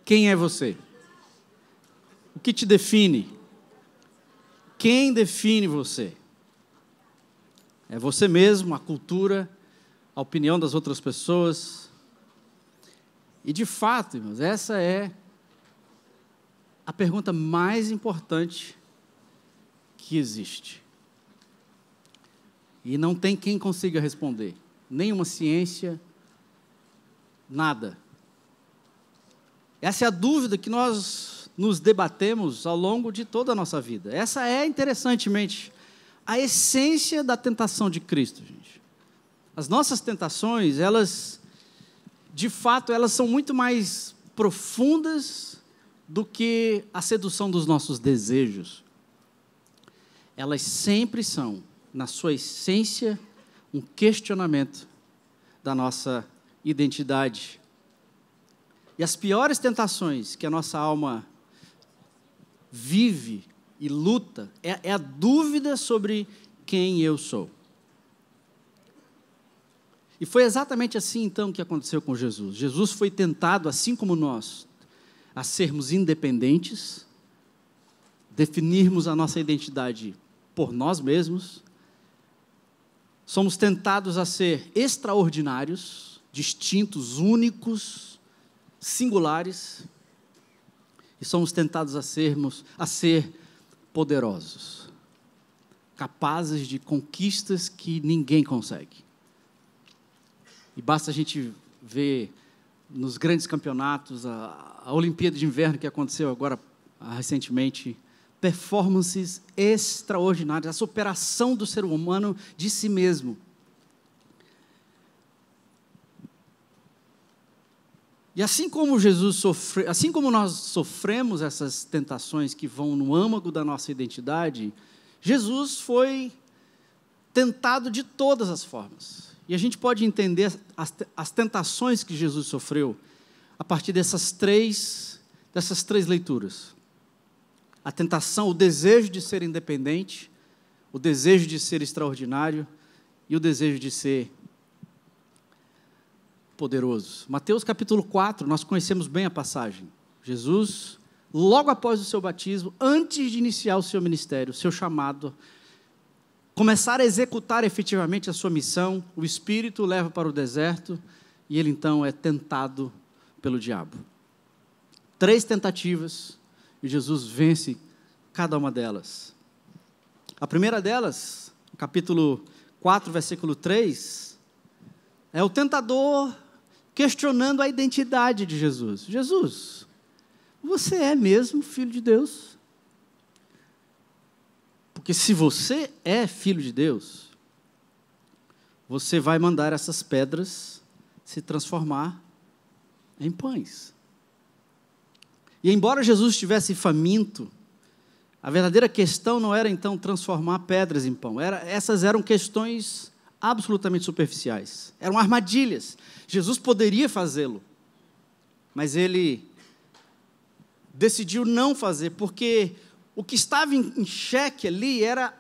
Quem é você? O que te define? Quem define você? É você mesmo, a cultura, a opinião das outras pessoas? E de fato, irmãos, essa é a pergunta mais importante que existe. E não tem quem consiga responder. Nenhuma ciência, nada. Essa é a dúvida que nós nos debatemos ao longo de toda a nossa vida. Essa é, interessantemente, a essência da tentação de Cristo, gente. As nossas tentações, elas, de fato, elas são muito mais profundas do que a sedução dos nossos desejos. Elas sempre são, na sua essência, um questionamento da nossa identidade. E as piores tentações que a nossa alma vive e luta é a dúvida sobre quem eu sou. E foi exatamente assim, então, que aconteceu com Jesus. Jesus foi tentado, assim como nós, a sermos independentes, definirmos a nossa identidade por nós mesmos. Somos tentados a ser extraordinários, distintos, únicos, singulares. E somos tentados a ser poderosos, capazes de conquistas que ninguém consegue. E basta a gente ver nos grandes campeonatos, a Olimpíada de Inverno que aconteceu agora recentemente, performances extraordinárias, a superação do ser humano de si mesmo. E assim como assim como nós sofremos essas tentações que vão no âmago da nossa identidade, Jesus foi tentado de todas as formas. E a gente pode entender as tentações que Jesus sofreu a partir dessas três leituras. A tentação, o desejo de ser independente, o desejo de ser extraordinário e o desejo de ser poderoso. Mateus capítulo 4, nós conhecemos bem a passagem. Jesus, logo após o seu batismo, antes de iniciar o seu ministério, o seu chamado, começar a executar efetivamente a sua missão, o Espírito o leva para o deserto e ele então é tentado pelo diabo. 3 tentativas e Jesus vence cada uma delas. A primeira delas, capítulo 4, versículo 3, é o tentador questionando a identidade de Jesus. Jesus, você é mesmo filho de Deus? Porque se você é filho de Deus, você vai mandar essas pedras se transformar em pães. E embora Jesus estivesse faminto, a verdadeira questão não era então transformar pedras em pão. Essas eram questões absolutamente superficiais. Eram armadilhas. Jesus poderia fazê-lo, mas ele decidiu não fazer, porque o que estava em xeque ali era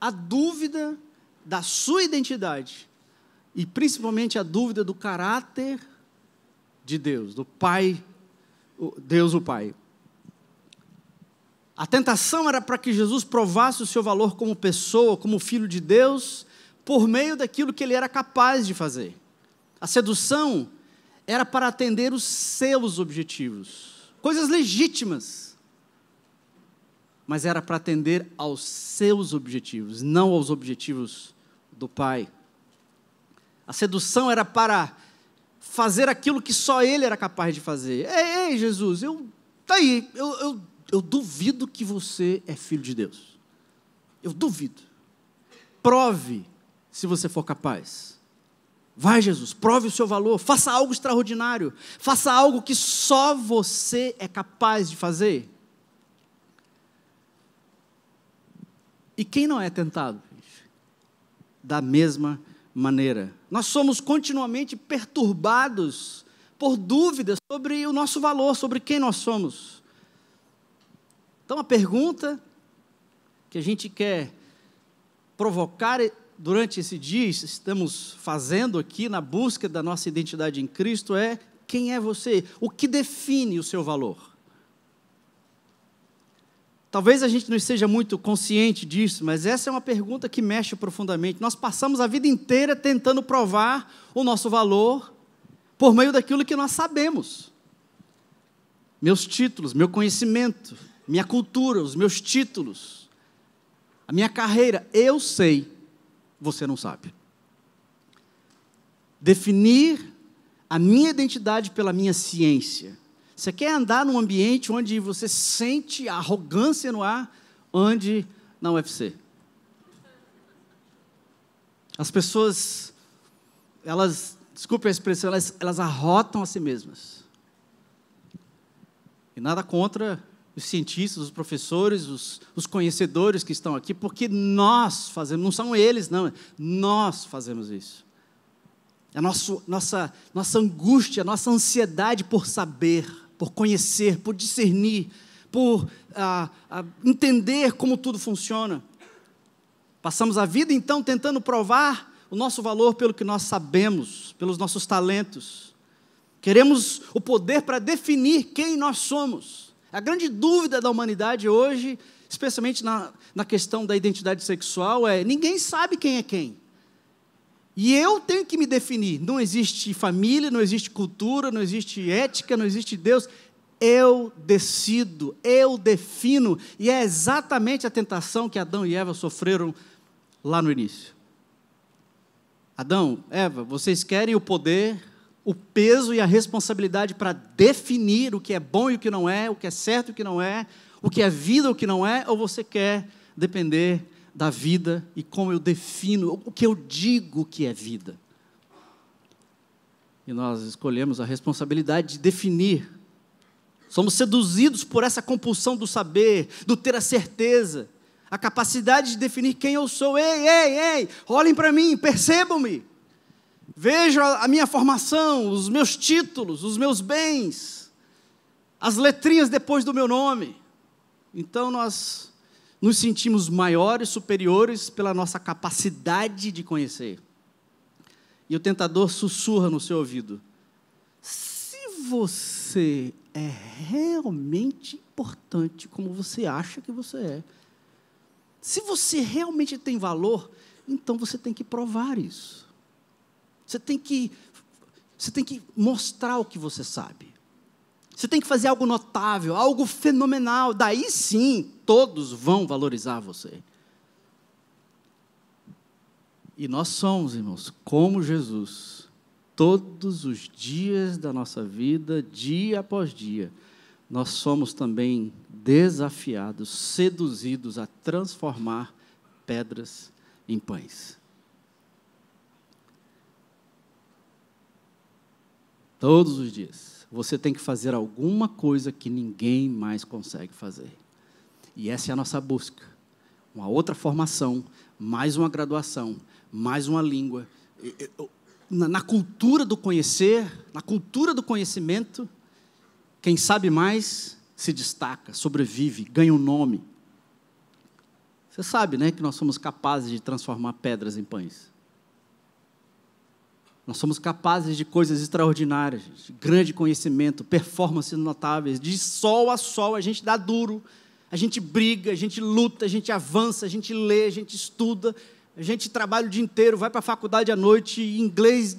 a dúvida da sua identidade e principalmente a dúvida do caráter de Deus, do Pai, Deus o Pai. A tentação era para que Jesus provasse o seu valor como pessoa, como filho de Deus, por meio daquilo que ele era capaz de fazer. A sedução era para atender os seus objetivos, coisas legítimas, mas era para atender aos seus objetivos, não aos objetivos do Pai. A sedução era para fazer aquilo que só ele era capaz de fazer. Ei, Jesus, eu duvido que você é filho de Deus. Eu duvido. Prove se você for capaz. Vai, Jesus, prove o seu valor, faça algo extraordinário, faça algo que só você é capaz de fazer. E quem não é tentado? Da mesma maneira. Nós somos continuamente perturbados por dúvidas sobre o nosso valor, sobre quem nós somos. Então a pergunta que a gente quer provocar durante esse dia, estamos fazendo aqui na busca da nossa identidade em Cristo, é: Quem é você? O que define o seu valor? Talvez a gente não esteja muito consciente disso, mas essa é uma pergunta que mexe profundamente. Nós passamos a vida inteira tentando provar o nosso valor por meio daquilo que nós sabemos. Meus títulos, meu conhecimento, minha cultura, os meus títulos, a minha carreira, eu sei, você não sabe. Definir a minha identidade pela minha ciência. Você quer andar num ambiente onde você sente a arrogância no ar? Ande na UFC. As pessoas, desculpe a expressão, elas arrotam a si mesmas. E nada contra os cientistas, os professores, os conhecedores que estão aqui, porque nós fazemos, não são eles, não, nós fazemos isso. A nossa angústia, a nossa ansiedade por saber, por conhecer, por discernir, por entender como tudo funciona. Passamos a vida, então, tentando provar o nosso valor pelo que nós sabemos, pelos nossos talentos. Queremos o poder para definir quem nós somos. A grande dúvida da humanidade hoje, especialmente na questão da identidade sexual, é: ninguém sabe quem é quem. E eu tenho que me definir. Não existe família, não existe cultura, não existe ética, não existe Deus. Eu decido, eu defino. E é exatamente a tentação que Adão e Eva sofreram lá no início. Adão, Eva, vocês querem o poder, o peso e a responsabilidade para definir o que é bom e o que não é, o que é certo e o que não é, o que é vida e o que não é, ou você quer depender da vida e como eu defino, o que eu digo que é vida? E nós escolhemos a responsabilidade de definir. Somos seduzidos por essa compulsão do saber, do ter a certeza, a capacidade de definir quem eu sou. Ei, olhem para mim, percebam-me. Vejam a minha formação, os meus títulos, os meus bens, as letrinhas depois do meu nome. Então nós nos sentimos maiores, superiores pela nossa capacidade de conhecer. E o tentador sussurra no seu ouvido: se você é realmente importante como você acha que você é, se você realmente tem valor, então você tem que provar isso. Você tem que mostrar o que você sabe. Você tem que fazer algo notável, algo fenomenal. Daí sim, todos vão valorizar você. E nós somos, irmãos, como Jesus, todos os dias da nossa vida, dia após dia, nós somos também desafiados, seduzidos a transformar pedras em pães. Todos os dias. Você tem que fazer alguma coisa que ninguém mais consegue fazer. E essa é a nossa busca. Uma outra formação, mais uma graduação, mais uma língua. Na cultura do conhecer, na cultura do conhecimento, quem sabe mais se destaca, sobrevive, ganha um nome. Você sabe, né, que nós somos capazes de transformar pedras em pães. Nós somos capazes de coisas extraordinárias, de grande conhecimento, performances notáveis. De sol a sol a gente dá duro, a gente briga, a gente luta, a gente avança, a gente lê, a gente estuda, a gente trabalha o dia inteiro, vai para a faculdade à noite, inglês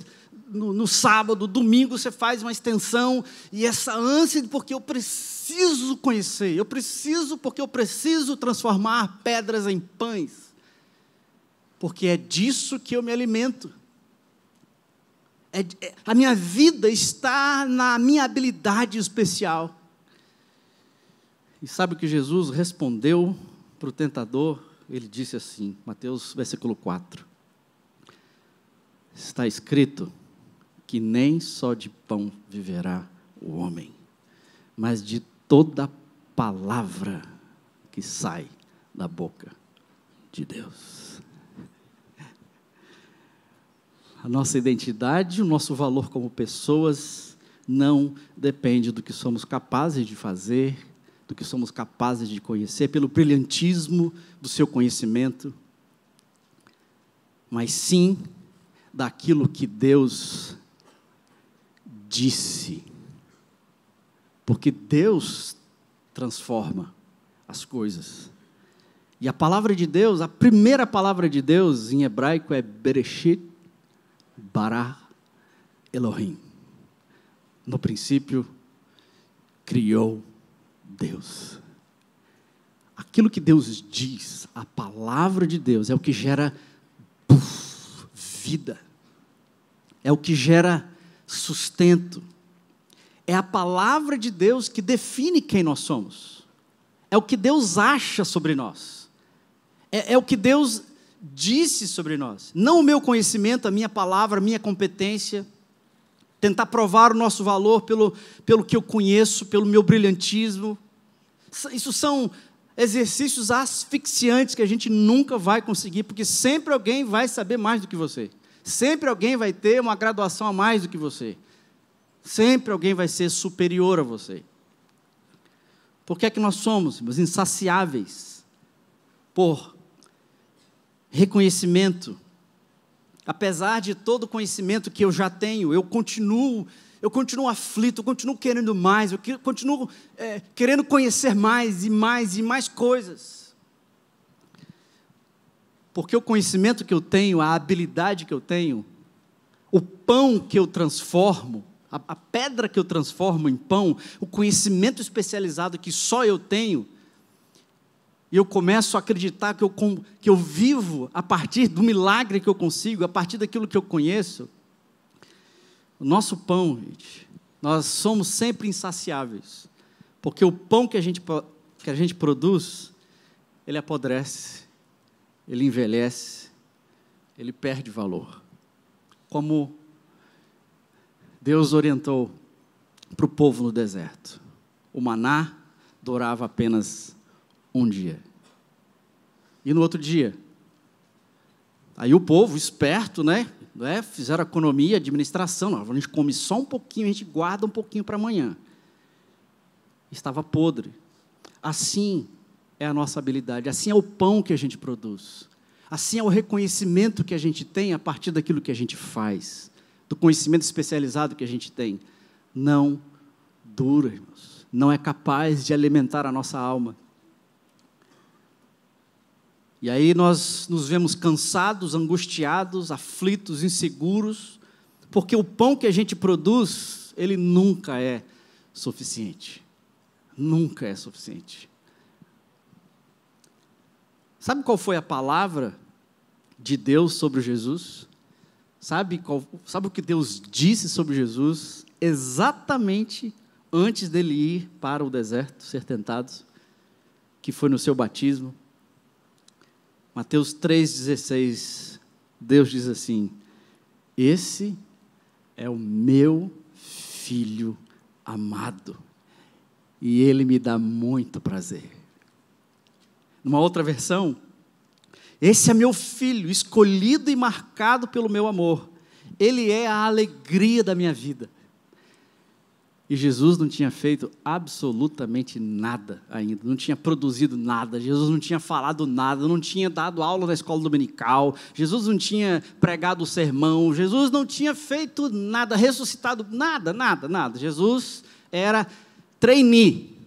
no sábado, domingo você faz uma extensão, e essa ânsia de porque eu preciso conhecer, porque eu preciso transformar pedras em pães, porque é disso que eu me alimento. A minha vida está na minha habilidade especial. E sabe o que Jesus respondeu para o tentador? Ele disse assim, Mateus, versículo 4. Está escrito que nem só de pão viverá o homem, mas de toda palavra que sai da boca de Deus. A nossa identidade, o nosso valor como pessoas não depende do que somos capazes de fazer, do que somos capazes de conhecer, pelo brilhantismo do seu conhecimento, mas sim daquilo que Deus disse Porque Deus transforma as coisas. E a palavra de Deus, a primeira palavra de Deus em hebraico é Bereshit bara Elohim. No princípio, criou Deus. Aquilo que Deus diz, a palavra de Deus, é o que gera vida. É o que gera sustento. É a palavra de Deus que define quem nós somos. É o que Deus acha sobre nós. É o que Deus disse sobre nós. Não o meu conhecimento, a minha palavra, a minha competência. Tentar provar o nosso valor pelo que eu conheço, pelo meu brilhantismo. Isso são exercícios asfixiantes que a gente nunca vai conseguir, porque sempre alguém vai saber mais do que você. Sempre alguém vai ter uma graduação a mais do que você. Sempre alguém vai ser superior a você. Por que é que nós somos, meus, insaciáveis por reconhecimento? Apesar de todo o conhecimento que eu já tenho, eu continuo aflito, eu continuo querendo mais, eu continuo querendo conhecer mais e mais e mais coisas. Porque o conhecimento que eu tenho, a habilidade que eu tenho, o pão que eu transformo, a pedra que eu transformo em pão, o conhecimento especializado que só eu tenho, e eu começo a acreditar que eu vivo a partir do milagre que eu consigo, a partir daquilo que eu conheço. O nosso pão, gente, nós somos sempre insaciáveis, porque o pão que a gente produz, ele apodrece, ele envelhece, ele perde valor. Como Deus orientou para o povo no deserto. O maná durava apenas um dia. E no outro dia, aí o povo esperto, fizeram economia, administração, a gente come só um pouquinho, a gente guarda um pouquinho para amanhã. Estava podre. Assim é a nossa habilidade, assim é o pão que a gente produz, assim é o reconhecimento que a gente tem a partir daquilo que a gente faz, do conhecimento especializado que a gente tem. Não dura, irmãos, não é capaz de alimentar a nossa alma. E aí nós nos vemos cansados, angustiados, aflitos, inseguros, porque o pão que a gente produz, ele nunca é suficiente. Nunca é suficiente. Sabe qual foi a palavra de Deus sobre Jesus? Sabe o que Deus disse sobre Jesus exatamente antes dele ir para o deserto, ser tentado, que foi no seu batismo? Mateus 3,16, Deus diz assim: esse é o meu filho amado, e ele me dá muito prazer. Numa outra versão, esse é meu filho, escolhido e marcado pelo meu amor, ele é a alegria da minha vida. E Jesus não tinha feito absolutamente nada ainda, não tinha produzido nada, Jesus não tinha falado nada, não tinha dado aula na escola dominical, Jesus não tinha pregado o sermão, Jesus não tinha feito nada, ressuscitado, nada. Jesus era trainee.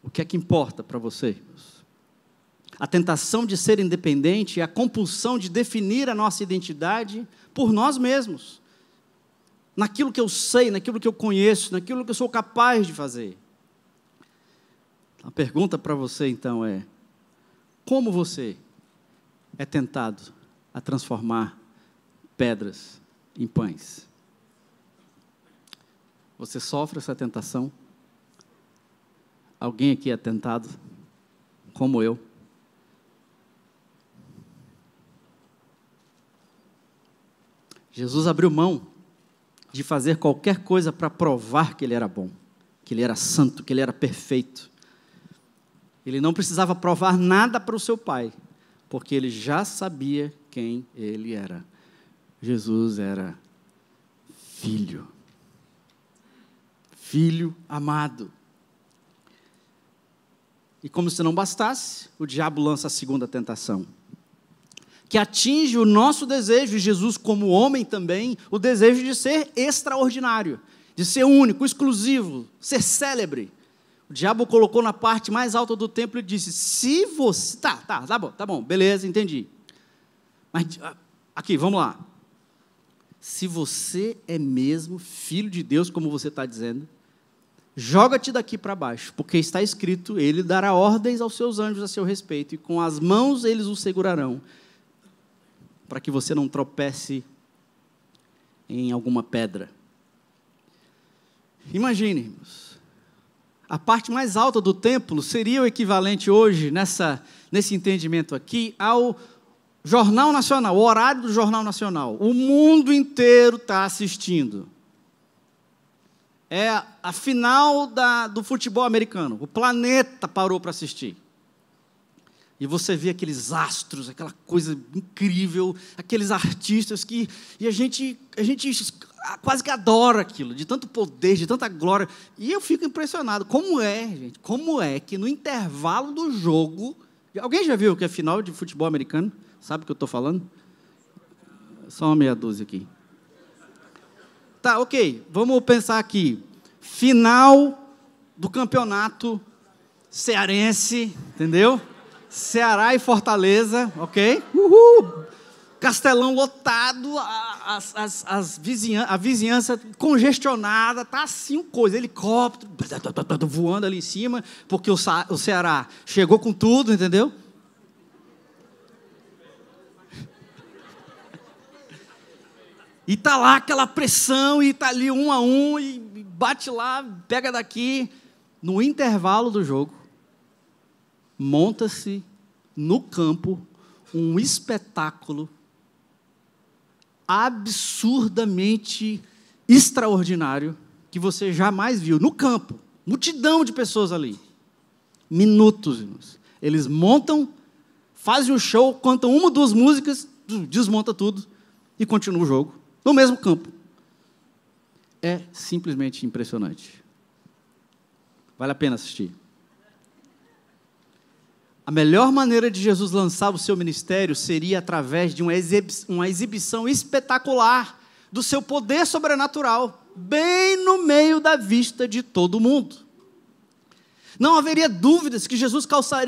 O que é que importa para você, irmãos? A tentação de ser independente e a compulsão de definir a nossa identidade por nós mesmos, naquilo que eu sei, naquilo que eu conheço, naquilo que eu sou capaz de fazer. A pergunta para você então é: como você é tentado a transformar pedras em pães? Você sofre essa tentação? Alguém aqui é tentado, como eu? Jesus abriu mão de fazer qualquer coisa para provar que ele era bom, que ele era santo, que ele era perfeito. Ele não precisava provar nada para o seu Pai, porque ele já sabia quem ele era. Jesus era filho amado. E como se não bastasse, o diabo lança a segunda tentação. que atinge o nosso desejo, e Jesus como homem também, o desejo de ser extraordinário, de ser único, exclusivo, ser célebre. O diabo colocou na parte mais alta do templo e disse, se você... Tá bom, beleza, entendi. Mas, aqui, vamos lá. Se você é mesmo filho de Deus, como você está dizendo, joga-te daqui para baixo, porque está escrito, ele dará ordens aos seus anjos a seu respeito, e com as mãos eles o segurarão, para que você não tropece em alguma pedra. Imagine, irmãos, a parte mais alta do templo seria o equivalente hoje, nesse entendimento aqui, ao Jornal Nacional, o horário do Jornal Nacional. O mundo inteiro está assistindo. É a final do futebol americano. O planeta parou para assistir. E você vê aqueles astros, aquela coisa incrível, aqueles artistas e a gente quase que adora aquilo, de tanto poder, de tanta glória. E eu fico impressionado. Como é que no intervalo do jogo... Alguém já viu o que é final de futebol americano? Sabe o que eu estou falando? Só uma meia dúzia aqui. Tá, ok. Vamos pensar aqui. Final do campeonato cearense, entendeu? Ceará e Fortaleza, ok? Uhul! Castelão lotado, a vizinhança congestionada, tá assim coisa, helicóptero voando ali em cima, porque o Ceará chegou com tudo, entendeu? E tá lá aquela pressão, e tá ali 1 a 1, e bate lá, pega daqui. No intervalo do jogo, monta-se no campo um espetáculo absurdamente extraordinário que você jamais viu. No campo, multidão de pessoas ali. Minutos, irmãos. Eles montam, fazem o show, cantam 1 ou 2 músicas, desmonta tudo e continua o jogo. No mesmo campo. É simplesmente impressionante. Vale a pena assistir. A melhor maneira de Jesus lançar o seu ministério seria através de uma exibição espetacular do seu poder sobrenatural, bem no meio da vista de todo mundo. Não haveria dúvidas que Jesus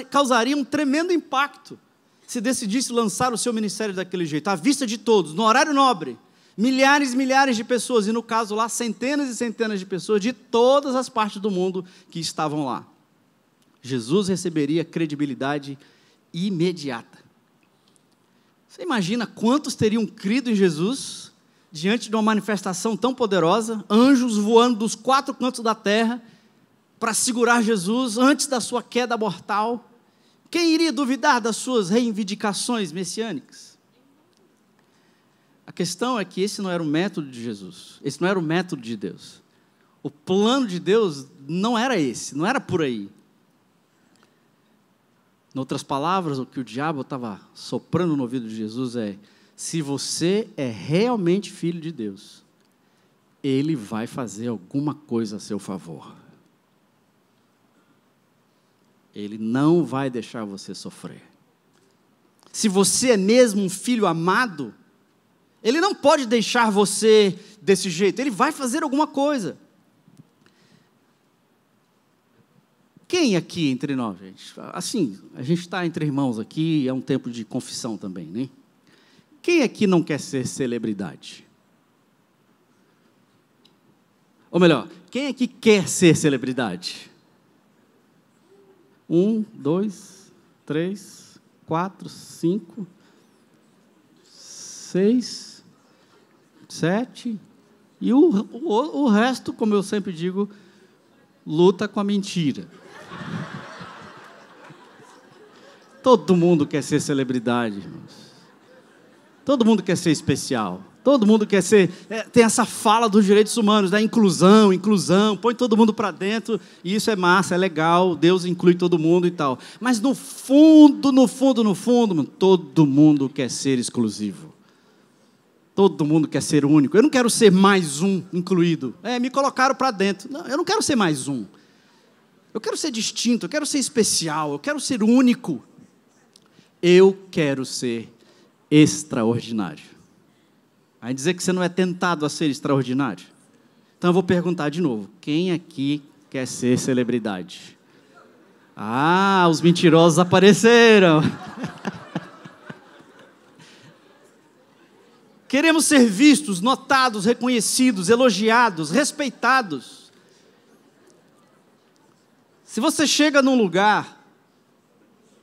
causaria um tremendo impacto se decidisse lançar o seu ministério daquele jeito, à vista de todos, no horário nobre. Milhares e milhares de pessoas, e no caso lá, centenas e centenas de pessoas de todas as partes do mundo que estavam lá. Jesus receberia credibilidade imediata. Você imagina quantos teriam crido em Jesus, diante de uma manifestação tão poderosa, anjos voando dos 4 cantos da terra, para segurar Jesus antes da sua queda mortal? Quem iria duvidar das suas reivindicações messiânicas? A questão é que esse não era o método de Jesus, esse não era o método de Deus. O plano de Deus não era esse, não era por aí. Em outras palavras, o que o diabo estava soprando no ouvido de Jesus é: se você é realmente filho de Deus, Ele vai fazer alguma coisa a seu favor. Ele não vai deixar você sofrer. Se você é mesmo um filho amado, Ele não pode deixar você desse jeito, Ele vai fazer alguma coisa. Quem aqui entre nós, gente? Assim, a gente está entre irmãos aqui, é um tempo de confissão também, né? Quem aqui não quer ser celebridade? Ou melhor, quem aqui quer ser celebridade? 1, 2, 3, 4, 5, 6, 7, e o resto, como eu sempre digo, luta com a mentira. Todo mundo quer ser celebridade, irmãos. Todo mundo quer ser especial. Todo mundo quer ser... tem essa fala dos direitos humanos, da inclusão, põe todo mundo para dentro, e isso é massa, é legal, Deus inclui todo mundo e tal. Mas no fundo, todo mundo quer ser exclusivo. Todo mundo quer ser único. Eu não quero ser mais um incluído. Me colocaram para dentro. Não, eu não quero ser mais um. Eu quero ser distinto, eu quero ser especial, eu quero ser único. Eu quero ser extraordinário. Vai dizer que você não é tentado a ser extraordinário? Então eu vou perguntar de novo, quem aqui quer ser celebridade? Ah, os mentirosos apareceram. Queremos ser vistos, notados, reconhecidos, elogiados, respeitados. Se você chega num lugar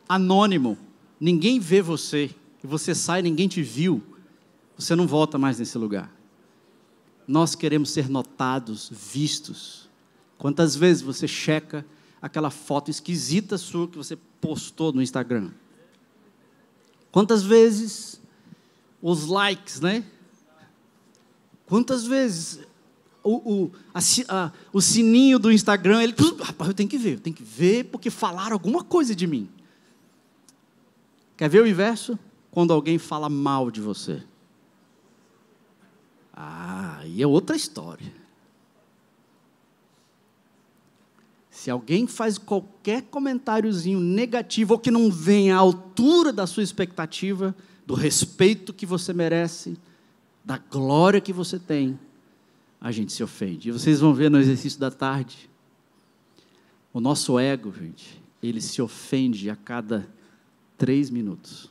anônimo, ninguém vê você, e você sai, ninguém te viu, você não volta mais nesse lugar. Nós queremos ser notados, vistos. Quantas vezes você checa aquela foto esquisita sua que você postou no Instagram? Quantas vezes os likes, né? Quantas vezes o sininho do Instagram, ele, rapaz, eu tenho que ver porque falaram alguma coisa de mim. Quer ver o inverso? Quando alguém fala mal de você. E é outra história. Se alguém faz qualquer comentáriozinho negativo, ou que não vem à altura da sua expectativa, do respeito que você merece, da glória que você tem, a gente se ofende. E vocês vão ver no exercício da tarde, o nosso ego, gente, ele se ofende a cada 3 minutos.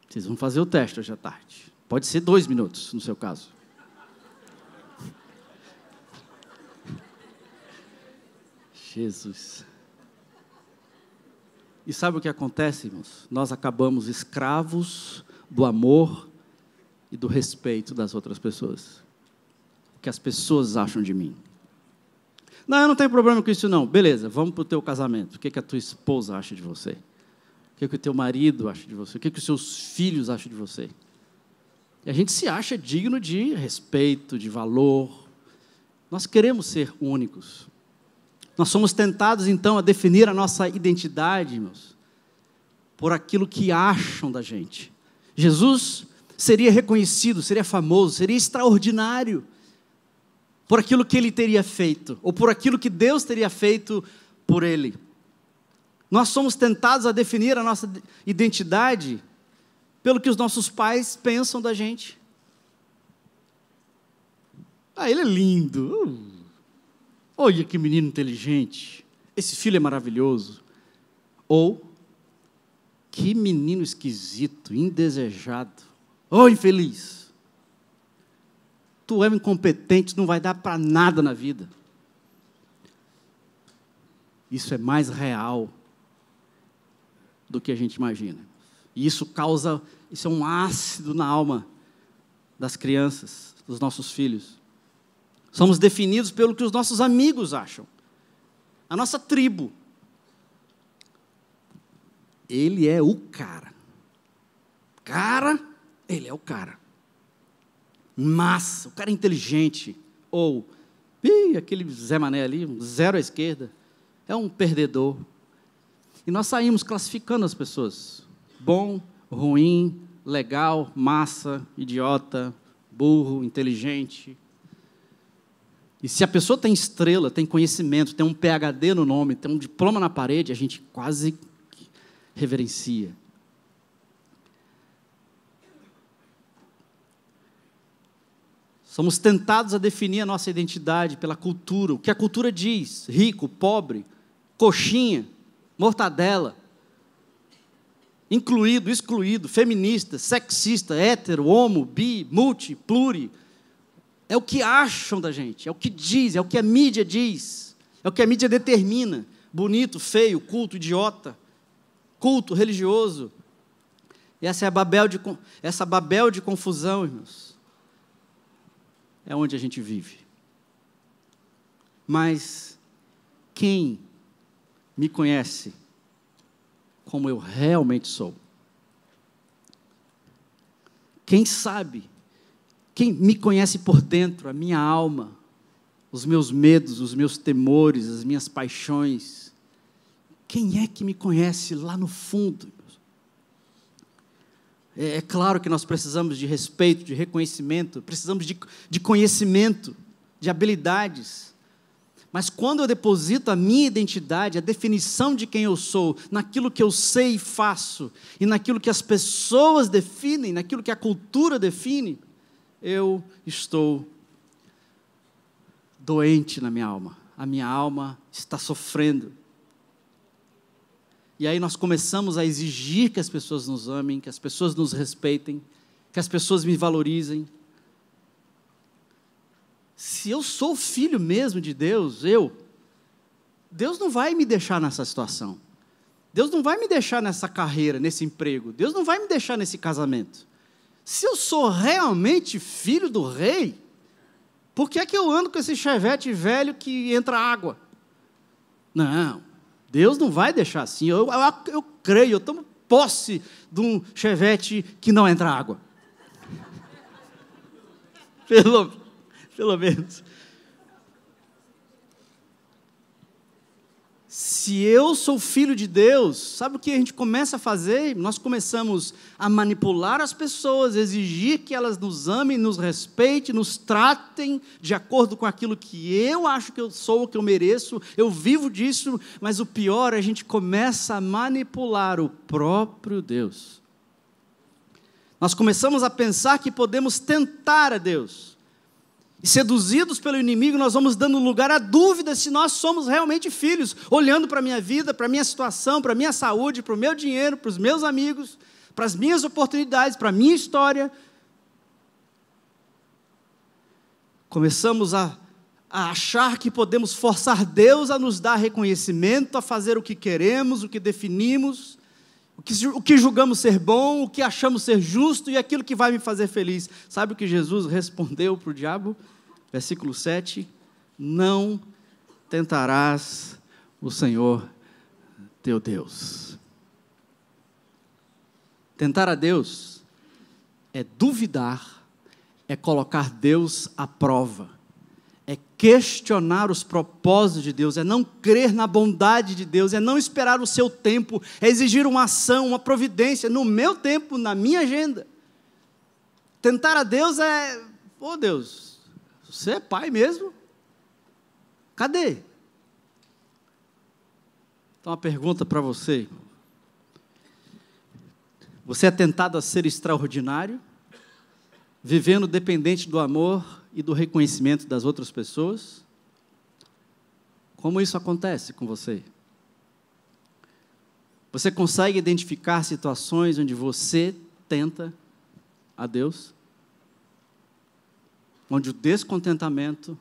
Vocês vão fazer o teste hoje à tarde. Pode ser 2 minutos, no seu caso. Jesus. E sabe o que acontece, irmãos? Nós acabamos escravos do amor e do respeito das outras pessoas. O que as pessoas acham de mim. Não, eu não tenho problema com isso não. Beleza, vamos para o teu casamento. O que a tua esposa acha de você? O que o teu marido acha de você? O que os seus filhos acham de você? E a gente se acha digno de respeito, de valor. Nós queremos ser únicos. Nós somos tentados, então, a definir a nossa identidade, irmãos, por aquilo que acham da gente. Jesus seria reconhecido, seria famoso, seria extraordinário por aquilo que ele teria feito, ou por aquilo que Deus teria feito por ele. Nós somos tentados a definir a nossa identidade pelo que os nossos pais pensam da gente. Ele é lindo. Olha que menino inteligente. Esse filho é maravilhoso. Ou, que menino esquisito, indesejado. Infeliz. Tu é incompetente, não vai dar para nada na vida. Isso é mais real do que a gente imagina. E isso é um ácido na alma das crianças, dos nossos filhos. Somos definidos pelo que os nossos amigos acham. A nossa tribo. Ele é o cara. Ele é o cara. Massa, o cara é inteligente. Ou, aquele Zé Mané ali, um zero à esquerda, é um perdedor. E nós saímos classificando as pessoas. Bom, ruim, legal, massa, idiota, burro, inteligente. E se a pessoa tem estrela, tem conhecimento, tem um PhD no nome, tem um diploma na parede, a gente quase reverencia. Somos tentados a definir a nossa identidade pela cultura, o que a cultura diz: rico, pobre, coxinha, mortadela, incluído, excluído, feminista, sexista, hétero, homo, bi, multi, pluri. É o que acham da gente, é o que diz, é o que a mídia diz, é o que a mídia determina. Bonito, feio, culto, idiota, culto, religioso. E essa Babel de confusão, irmãos, é onde a gente vive. Mas quem me conhece como eu realmente sou? Quem sabe? Quem me conhece por dentro, a minha alma, os meus medos, os meus temores, as minhas paixões? Quem é que me conhece lá no fundo? É claro que nós precisamos de respeito, de reconhecimento, precisamos de conhecimento, de habilidades. Mas quando eu deposito a minha identidade, a definição de quem eu sou, naquilo que eu sei e faço, e naquilo que as pessoas definem, naquilo que a cultura define, eu estou doente na minha alma. A minha alma está sofrendo. E aí nós começamos a exigir que as pessoas nos amem, que as pessoas nos respeitem, que as pessoas me valorizem. Se eu sou filho mesmo de Deus, Deus não vai me deixar nessa situação. Deus não vai me deixar nessa carreira, nesse emprego. Deus não vai me deixar nesse casamento. Se eu sou realmente filho do rei, por que é que eu ando com esse chevette velho que entra água? Não, Deus não vai deixar assim. Eu creio, eu tomo posse de um chevette que não entra água. Pelo menos. Se eu sou filho de Deus, sabe o que a gente começa a fazer? Nós começamos a manipular as pessoas, exigir que elas nos amem, nos respeitem, nos tratem de acordo com aquilo que eu acho que eu sou, que eu mereço, eu vivo disso, mas o pior é a gente começa a manipular o próprio Deus. Nós começamos a pensar que podemos tentar a Deus. E seduzidos pelo inimigo, nós vamos dando lugar à dúvida se nós somos realmente filhos, olhando para a minha vida, para a minha situação, para a minha saúde, para o meu dinheiro, para os meus amigos, para as minhas oportunidades, para a minha história. Começamos a achar que podemos forçar Deus a nos dar reconhecimento, a fazer o que queremos, o que definimos, o que julgamos ser bom, o que achamos ser justo e aquilo que vai me fazer feliz. Sabe o que Jesus respondeu para o diabo? Versículo 7, não tentarás o Senhor teu Deus. Tentar a Deus é duvidar, é colocar Deus à prova, é questionar os propósitos de Deus, é não crer na bondade de Deus, é não esperar o seu tempo, é exigir uma ação, uma providência, no meu tempo, na minha agenda. Tentar a Deus é, Deus, você é pai mesmo? Cadê? Então, uma pergunta para você. Você é tentado a ser extraordinário, vivendo dependente do amor e do reconhecimento das outras pessoas? Como isso acontece com você? Você consegue identificar situações onde você tenta a Deus? Onde o descontentamento,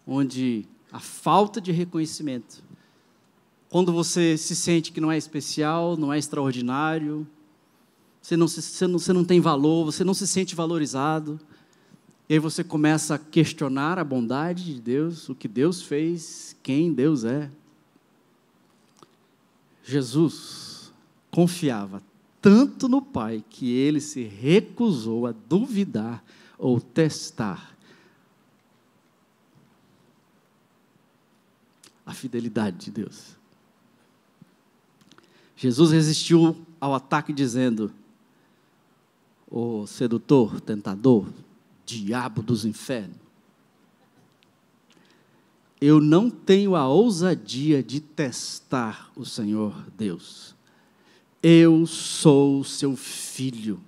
onde a falta de reconhecimento, quando você se sente que não é especial, não é extraordinário, você não tem valor, você não se sente valorizado, e aí você começa a questionar a bondade de Deus, o que Deus fez, quem Deus é. Jesus confiava tanto no Pai que ele se recusou a duvidar ou testar a fidelidade de Deus. Jesus resistiu ao ataque dizendo: "Ô sedutor, tentador, diabo dos infernos, eu não tenho a ousadia de testar o Senhor Deus. Eu sou seu filho.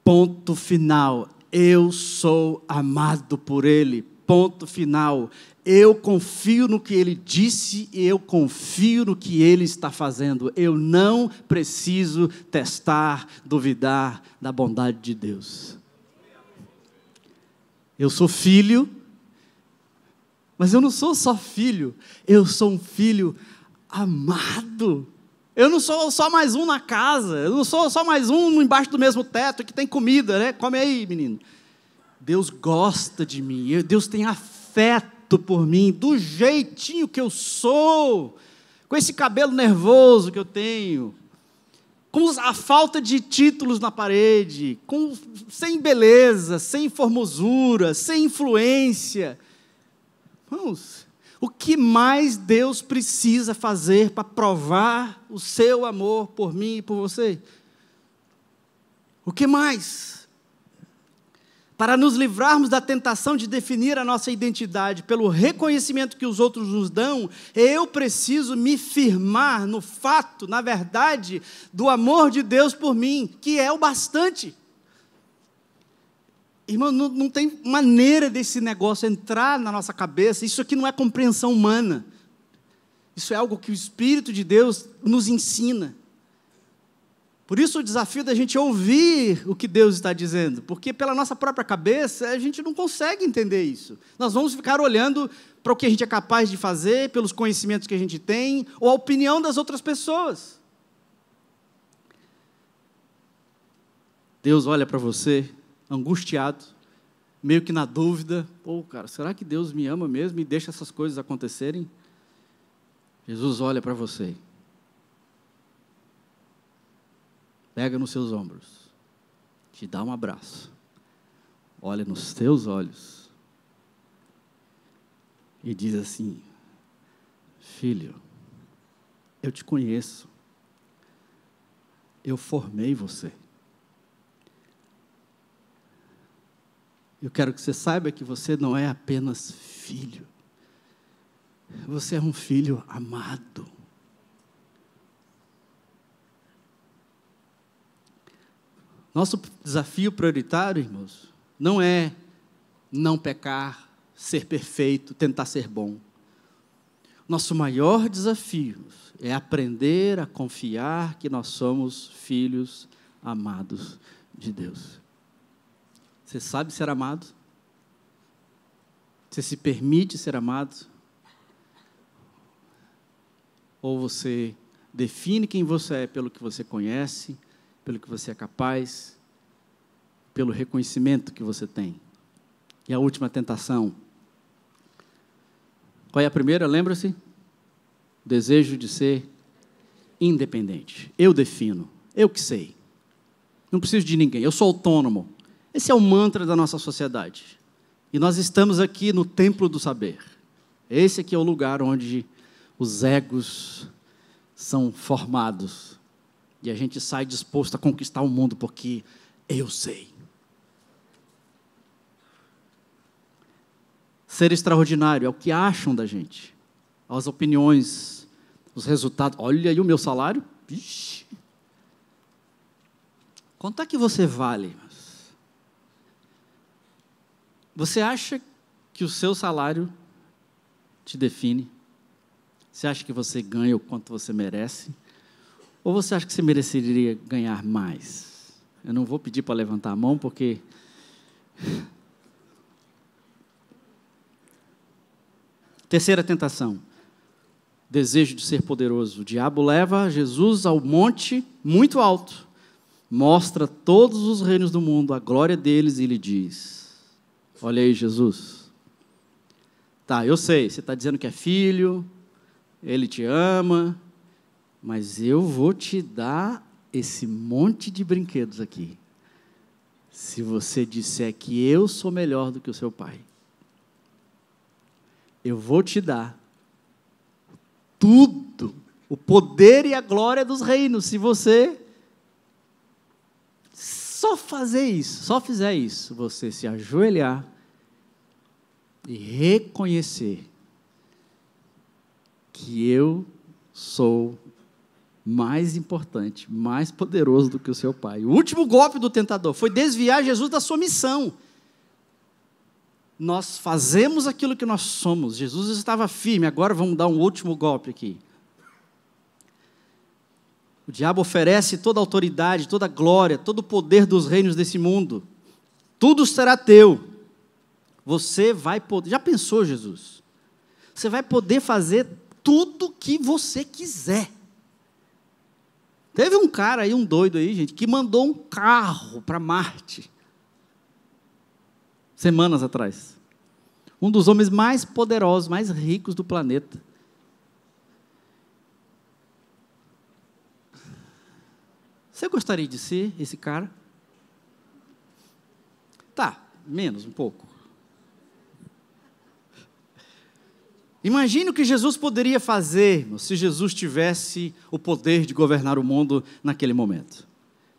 Ponto final. Eu sou amado por Ele. Ponto final. Eu confio no que Ele disse e eu confio no que Ele está fazendo. Eu não preciso testar, duvidar da bondade de Deus. Eu sou filho, mas eu não sou só filho, eu sou um filho amado. Eu não sou só mais um na casa, eu não sou só mais um embaixo do mesmo teto que tem comida, né? Come aí, menino. Deus gosta de mim, Deus tem afeto por mim, do jeitinho que eu sou, com esse cabelo nervoso que eu tenho, com a falta de títulos na parede, sem beleza, sem formosura, sem influência. Irmãos, o que mais Deus precisa fazer para provar o seu amor por mim e por você? O que mais? Para nos livrarmos da tentação de definir a nossa identidade pelo reconhecimento que os outros nos dão, eu preciso me firmar no fato, na verdade, do amor de Deus por mim, que é o bastante. Irmão, não tem maneira desse negócio entrar na nossa cabeça. Isso aqui não é compreensão humana. Isso é algo que o Espírito de Deus nos ensina. Por isso o desafio da gente ouvir o que Deus está dizendo, porque pela nossa própria cabeça a gente não consegue entender isso. Nós vamos ficar olhando para o que a gente é capaz de fazer, pelos conhecimentos que a gente tem, ou a opinião das outras pessoas. Deus olha para você, angustiado, meio que na dúvida, pô, cara, será que Deus me ama mesmo e deixa essas coisas acontecerem? Jesus olha para você, pega nos seus ombros, te dá um abraço, olha nos teus olhos e diz assim: filho, eu te conheço, eu formei você. Eu quero que você saiba que você não é apenas filho, você é um filho amado. Nosso desafio prioritário, irmãos, não é não pecar, ser perfeito, tentar ser bom. Nosso maior desafio é aprender a confiar que nós somos filhos amados de Deus. Você sabe ser amado? Você se permite ser amado? Ou você define quem você é pelo que você conhece, pelo que você é capaz, pelo reconhecimento que você tem? E a última tentação. Qual é a primeira? Lembra-se? O desejo de ser independente. Eu defino, eu que sei. Não preciso de ninguém, eu sou autônomo. Esse é o mantra da nossa sociedade. E nós estamos aqui no templo do saber. Esse aqui é o lugar onde os egos são formados. E a gente sai disposto a conquistar o mundo porque eu sei. Ser extraordinário é o que acham da gente. As opiniões, os resultados. Olha aí o meu salário. Vixe. Quanto é que você vale? Você acha que o seu salário te define? Você acha que você ganha o quanto você merece? Ou você acha que você mereceria ganhar mais? Eu não vou pedir para levantar a mão, porque... Terceira tentação. Desejo de ser poderoso. O diabo leva Jesus ao monte muito alto, mostra todos os reinos do mundo, a glória deles, e lhe diz: olha aí, Jesus. Tá, eu sei, você está dizendo que é filho, ele te ama, mas eu vou te dar esse monte de brinquedos aqui, se você disser que eu sou melhor do que o seu pai. Eu vou te dar tudo, o poder e a glória dos reinos, se você só fizer isso, você se ajoelhar e reconhecer que eu sou mais importante, mais poderoso do que o seu pai. O último golpe do tentador foi desviar Jesus da sua missão. Nós fazemos aquilo que nós somos. Jesus estava firme, agora vamos dar um último golpe aqui. O diabo oferece toda a autoridade, toda a glória, todo o poder dos reinos desse mundo. Tudo será teu. Você vai poder... Já pensou, Jesus? Você vai poder fazer tudo o que você quiser. Teve um cara aí, um doido aí, gente, que mandou um carro para Marte. Semanas atrás. Um dos homens mais poderosos, mais ricos do planeta. Você gostaria de ser esse cara? Tá, menos um pouco. Imagine o que Jesus poderia fazer se Jesus tivesse o poder de governar o mundo naquele momento.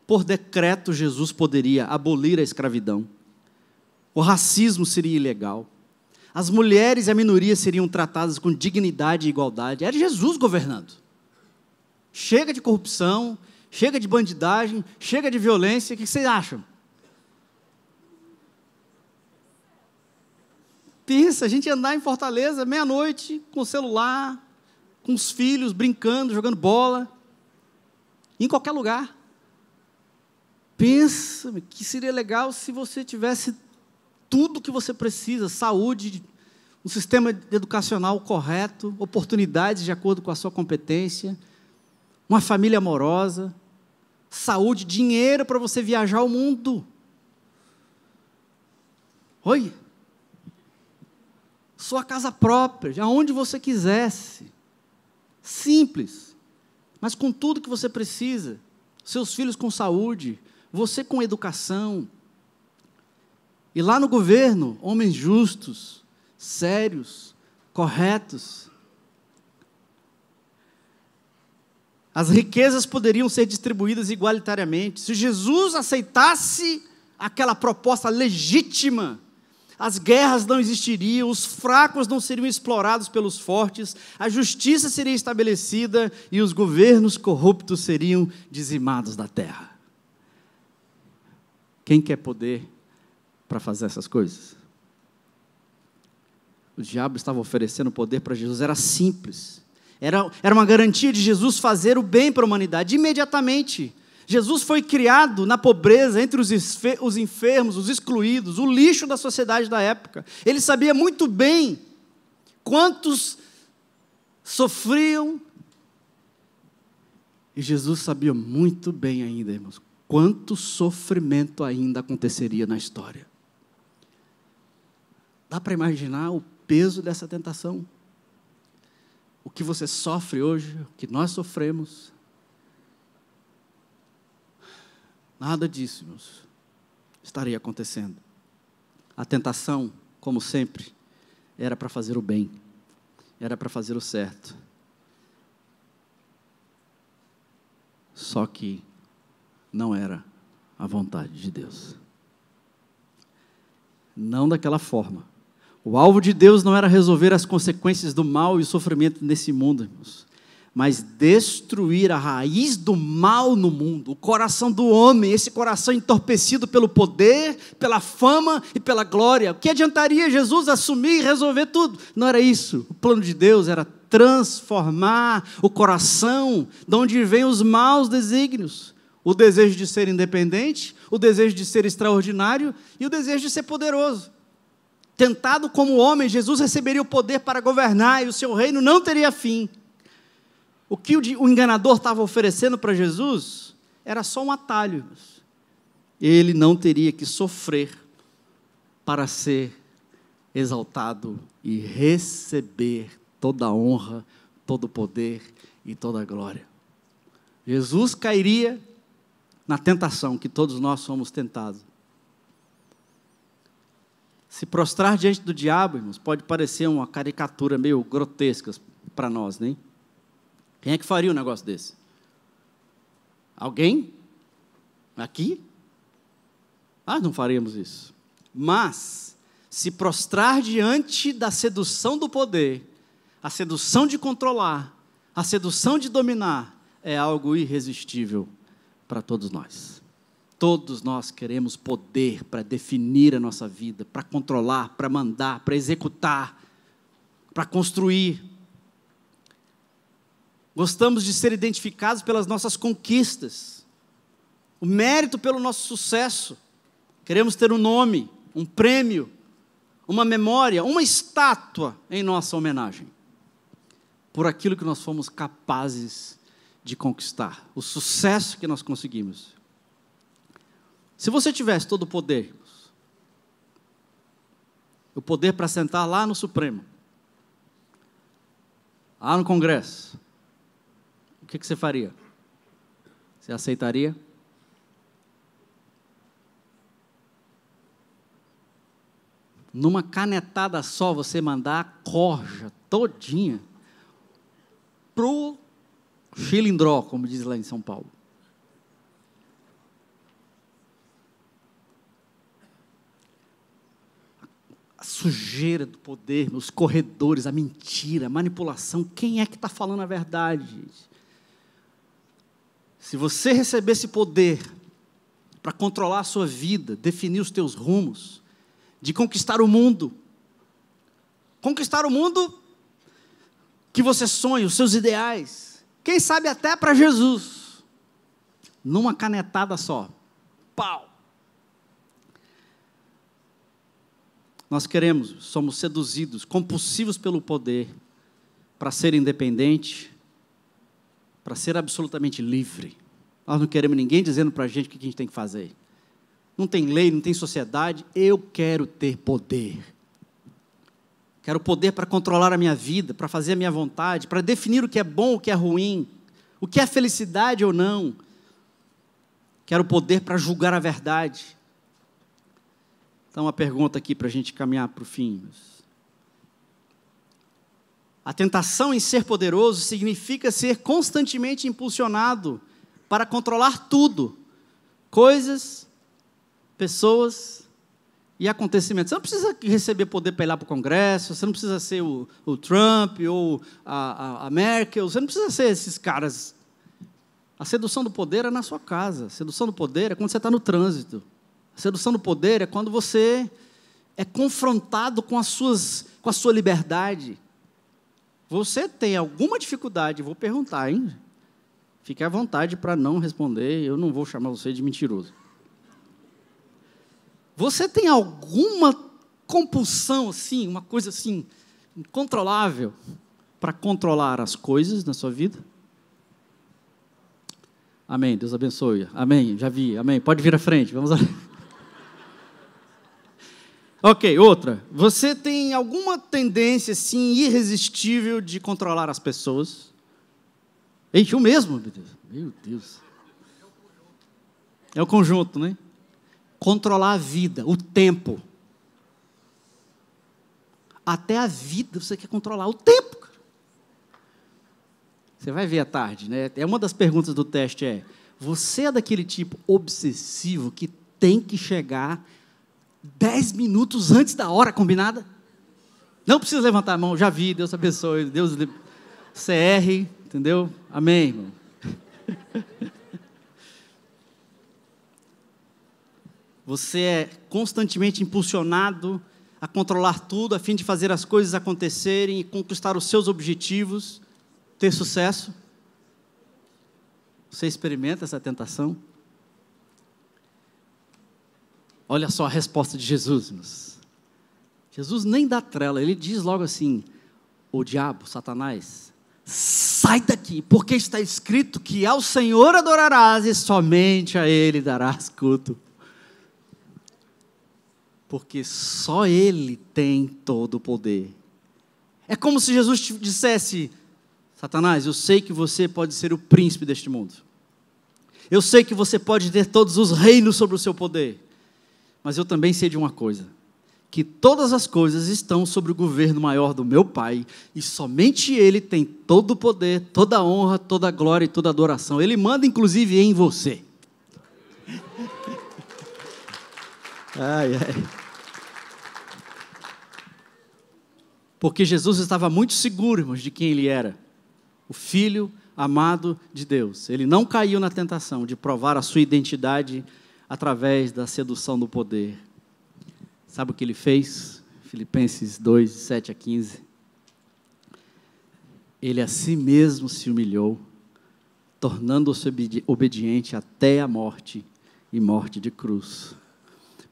Por decreto, Jesus poderia abolir a escravidão. o racismo seria ilegal, as mulheres e a minoria seriam tratadas com dignidade e igualdade. Era Jesus governando. Chega de corrupção, chega de bandidagem, chega de violência. O que vocês acham? Pensa, a gente andar em Fortaleza, meia-noite, com o celular, com os filhos, brincando, jogando bola, em qualquer lugar. Pensa que seria legal se você tivesse tudo que você precisa, saúde, um sistema educacional correto, oportunidades de acordo com a sua competência, uma família amorosa, saúde, dinheiro para você viajar o mundo. Oi? Sua casa própria, aonde você quisesse. Simples, mas com tudo que você precisa. Seus filhos com saúde, você com educação. E lá no governo, homens justos, sérios, corretos. As riquezas poderiam ser distribuídas igualitariamente. Se Jesus aceitasse aquela proposta legítima, as guerras não existiriam, os fracos não seriam explorados pelos fortes, a justiça seria estabelecida e os governos corruptos seriam dizimados da terra. Quem quer poder para fazer essas coisas? O diabo estava oferecendo poder para Jesus, era simples. Era uma garantia de Jesus fazer o bem para a humanidade, imediatamente. Jesus foi criado na pobreza, entre os enfermos, os excluídos, o lixo da sociedade da época. Ele sabia muito bem quantos sofriam. E Jesus sabia muito bem ainda, irmãos, quanto sofrimento ainda aconteceria na história. Dá para imaginar o peso dessa tentação? O que você sofre hoje, o que nós sofremos. Nada disso, irmãos, estaria acontecendo. A tentação, como sempre, era para fazer o bem, era para fazer o certo. Só que não era a vontade de Deus. Não daquela forma. O alvo de Deus não era resolver as consequências do mal e o sofrimento nesse mundo, irmãos, mas destruir a raiz do mal no mundo, o coração do homem, esse coração entorpecido pelo poder, pela fama e pela glória. O que adiantaria Jesus assumir e resolver tudo? Não era isso. O plano de Deus era transformar o coração, de onde vêm os maus desígnios. O desejo de ser independente, o desejo de ser extraordinário e o desejo de ser poderoso. Tentado como homem, Jesus receberia o poder para governar e o seu reino não teria fim. O que o enganador estava oferecendo para Jesus era só um atalho. Ele não teria que sofrer para ser exaltado e receber toda a honra, todo o poder e toda a glória. Jesus cairia na tentação que todos nós somos tentados. Se prostrar diante do diabo, irmãos, pode parecer uma caricatura meio grotesca para nós, né? Quem é que faria um negócio desse? Alguém? Aqui? Não faríamos isso. Mas, se prostrar diante da sedução do poder, a sedução de controlar, a sedução de dominar, é algo irresistível para todos nós. Todos nós queremos poder para definir a nossa vida, para controlar, para mandar, para executar, para construir. Gostamos de ser identificados pelas nossas conquistas, o mérito pelo nosso sucesso. Queremos ter um nome, um prêmio, uma memória, uma estátua em nossa homenagem, por aquilo que nós fomos capazes de conquistar, o sucesso que nós conseguimos. Se você tivesse todo o poder para sentar lá no Supremo, lá no Congresso, o que você faria? Você aceitaria? Numa canetada só, você mandar a corja todinha pro chilindró, como diz lá em São Paulo. sujeira do poder, os corredores, a mentira, a manipulação. Quem é que está falando a verdade, gente? Se você receber esse poder para controlar a sua vida, definir os teus rumos, de conquistar o mundo que você sonha, os seus ideais, quem sabe até para Jesus, numa canetada só, pau. Nós somos seduzidos, compulsivos pelo poder, para ser independente, para ser absolutamente livre. Nós não queremos ninguém dizendo para a gente o que a gente tem que fazer. Não tem lei, não tem sociedade. Eu quero ter poder. Quero poder para controlar a minha vida, para fazer a minha vontade, para definir o que é bom, o que é ruim, o que é felicidade ou não. Quero poder para julgar a verdade. Então, uma pergunta aqui para a gente caminhar para o fim. A tentação em ser poderoso significa ser constantemente impulsionado para controlar tudo. Coisas, pessoas e acontecimentos. Você não precisa receber poder para ir lá para o Congresso, você não precisa ser o Trump ou a Merkel, você não precisa ser esses caras. A sedução do poder é na sua casa, a sedução do poder é quando você está no trânsito. A sedução do poder é quando você é confrontado com a sua liberdade. Você tem alguma dificuldade, vou perguntar, hein? Fique à vontade para não responder, eu não vou chamar você de mentiroso. Você tem alguma compulsão, assim, uma coisa assim, incontrolável, para controlar as coisas na sua vida? Amém, Deus abençoe. Amém, já vi, amém. Pode vir à frente, vamos lá. Ok, outra. Você tem alguma tendência, assim, irresistível de controlar as pessoas? Eita, eu mesmo? Meu Deus. É o conjunto, né? Controlar a vida, o tempo. Até a vida você quer controlar, o tempo. Cara. Você vai ver à tarde, né? É uma das perguntas do teste você é daquele tipo obsessivo que tem que chegar 10 minutos antes da hora combinada? Não precisa levantar a mão, já vi, Deus abençoe, Deus CR, entendeu? Amém, irmão. Você é constantemente impulsionado a controlar tudo, a fim de fazer as coisas acontecerem e conquistar os seus objetivos, ter sucesso? Você experimenta essa tentação? Olha só a resposta de Jesus, irmãos. Jesus nem dá trela, ele diz logo assim: o diabo, Satanás, sai daqui, porque está escrito que ao Senhor adorarás e somente a Ele darás culto. Porque só Ele tem todo o poder. É como se Jesus te dissesse: Satanás, eu sei que você pode ser o príncipe deste mundo. Eu sei que você pode ter todos os reinos sobre o seu poder. Mas eu também sei de uma coisa, que todas as coisas estão sob o governo maior do meu Pai, e somente Ele tem todo o poder, toda a honra, toda a glória e toda a adoração. Ele manda, inclusive, em você. Ai, ai. Porque Jesus estava muito seguro, irmãos, de quem Ele era. O Filho amado de Deus. Ele não caiu na tentação de provar a sua identidade através da sedução do poder. Sabe o que Ele fez? Filipenses 2, 7 a 15. Ele a si mesmo se humilhou, tornando-se obediente até a morte, e morte de cruz.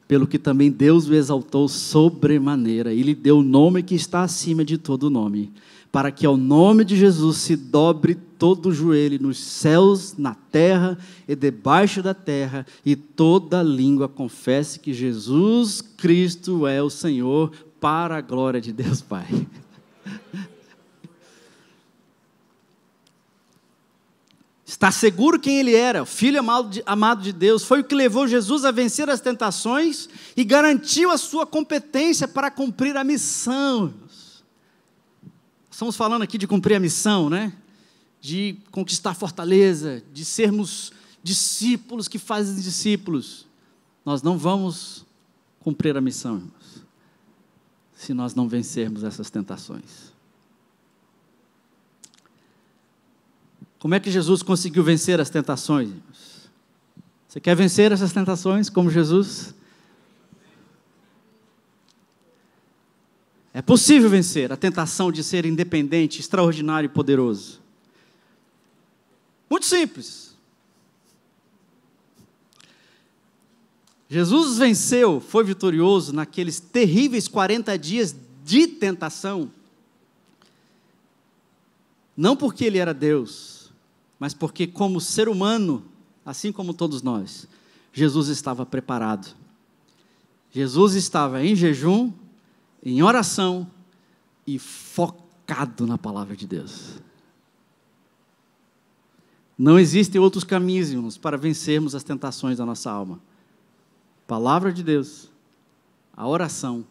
Pelo que também Deus o exaltou sobremaneira, e lhe deu o nome que está acima de todo nome, para que ao nome de Jesus se dobre todo o joelho nos céus, na terra e debaixo da terra, e toda língua confesse que Jesus Cristo é o Senhor, para a glória de Deus Pai. Está seguro quem Ele era, o Filho amado de Deus, foi o que levou Jesus a vencer as tentações e garantiu a sua competência para cumprir a missão. Estamos falando aqui de cumprir a missão, né? De conquistar fortaleza, de sermos discípulos que fazem discípulos. Nós não vamos cumprir a missão, irmãos, se nós não vencermos essas tentações. Como é que Jesus conseguiu vencer as tentações? Você quer vencer essas tentações como Jesus? É possível vencer a tentação de ser independente, extraordinário e poderoso. Muito simples. Jesus venceu, foi vitorioso naqueles terríveis 40 dias de tentação. Não porque ele era Deus, mas porque como ser humano, assim como todos nós, Jesus estava preparado. Jesus estava em jejum, em oração e focado na palavra de Deus. Não existem outros caminhos, irmãos, para vencermos as tentações da nossa alma. Palavra de Deus, a oração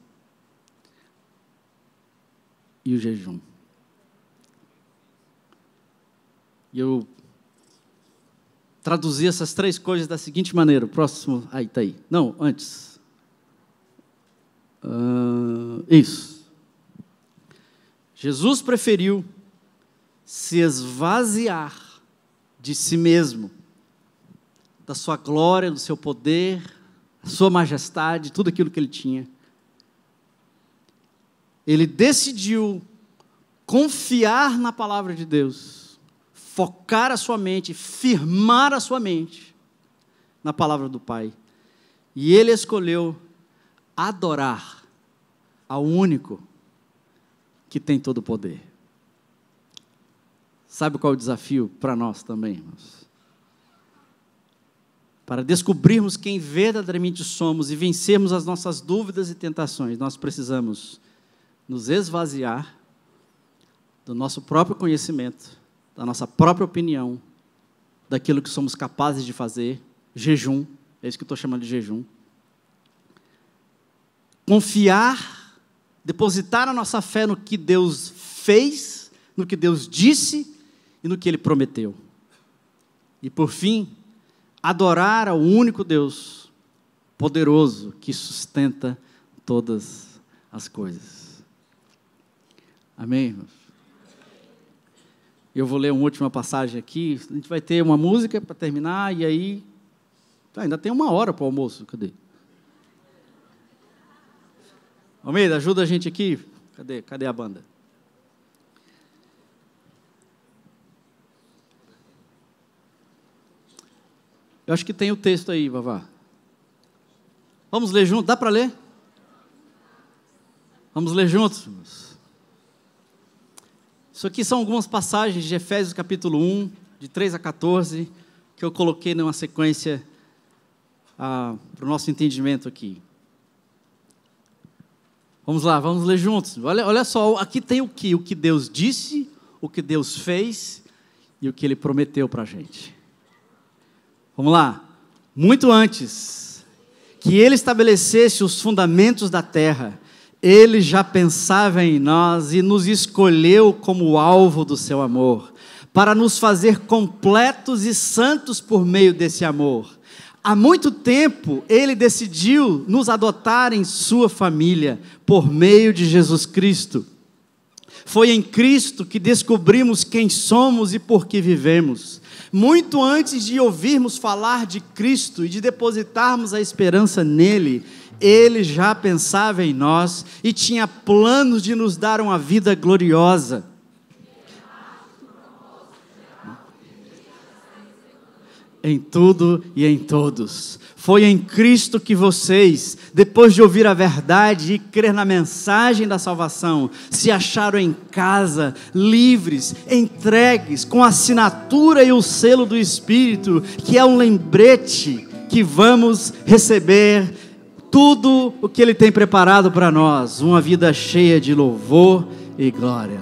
e o jejum. E eu traduzi essas três coisas da seguinte maneira. O próximo, aí está aí. Não, antes. Isso. Jesus preferiu se esvaziar de si mesmo, da sua glória, do seu poder, da sua majestade, tudo aquilo que ele tinha. Ele decidiu confiar na palavra de Deus, focar a sua mente, firmar a sua mente na palavra do Pai. E ele escolheu adorar ao único que tem todo o poder. Sabe qual é o desafio para nós também, irmãos? Para descobrirmos quem verdadeiramente somos e vencermos as nossas dúvidas e tentações, nós precisamos nos esvaziar do nosso próprio conhecimento, da nossa própria opinião, daquilo que somos capazes de fazer, jejum, é isso que eu estou chamando de jejum. Confiar, depositar a nossa fé no que Deus fez, no que Deus disse e no que Ele prometeu. E por fim, adorar ao único Deus poderoso que sustenta todas as coisas. Amém, irmãos? Eu vou ler uma última passagem aqui. A gente vai ter uma música para terminar e aí ainda tem 1 hora para o almoço. Cadê? Almeida, ajuda a gente aqui. Cadê a banda? Eu acho que tem o texto aí, Vavá. Vamos ler juntos? Dá para ler? Vamos ler juntos, irmãos. Isso aqui são algumas passagens de Efésios capítulo 1, de 3 a 14, que eu coloquei numa sequência para o nosso entendimento aqui. Vamos lá, vamos ler juntos. Olha só, aqui tem o que Deus disse, o que Deus fez e o que Ele prometeu para a gente. Vamos lá. Muito antes que Ele estabelecesse os fundamentos da terra, Ele já pensava em nós e nos escolheu como alvo do seu amor, para nos fazer completos e santos por meio desse amor. Há muito tempo, Ele decidiu nos adotar em sua família, por meio de Jesus Cristo. Foi em Cristo que descobrimos quem somos e por que vivemos. Muito antes de ouvirmos falar de Cristo e de depositarmos a esperança nele, Ele já pensava em nós e tinha planos de nos dar uma vida gloriosa. Em tudo e em todos. Foi em Cristo que vocês, depois de ouvir a verdade e crer na mensagem da salvação, se acharam em casa, livres, entregues, com a assinatura e o selo do Espírito, que é um lembrete que vamos receber tudo o que Ele tem preparado para nós, uma vida cheia de louvor e glória.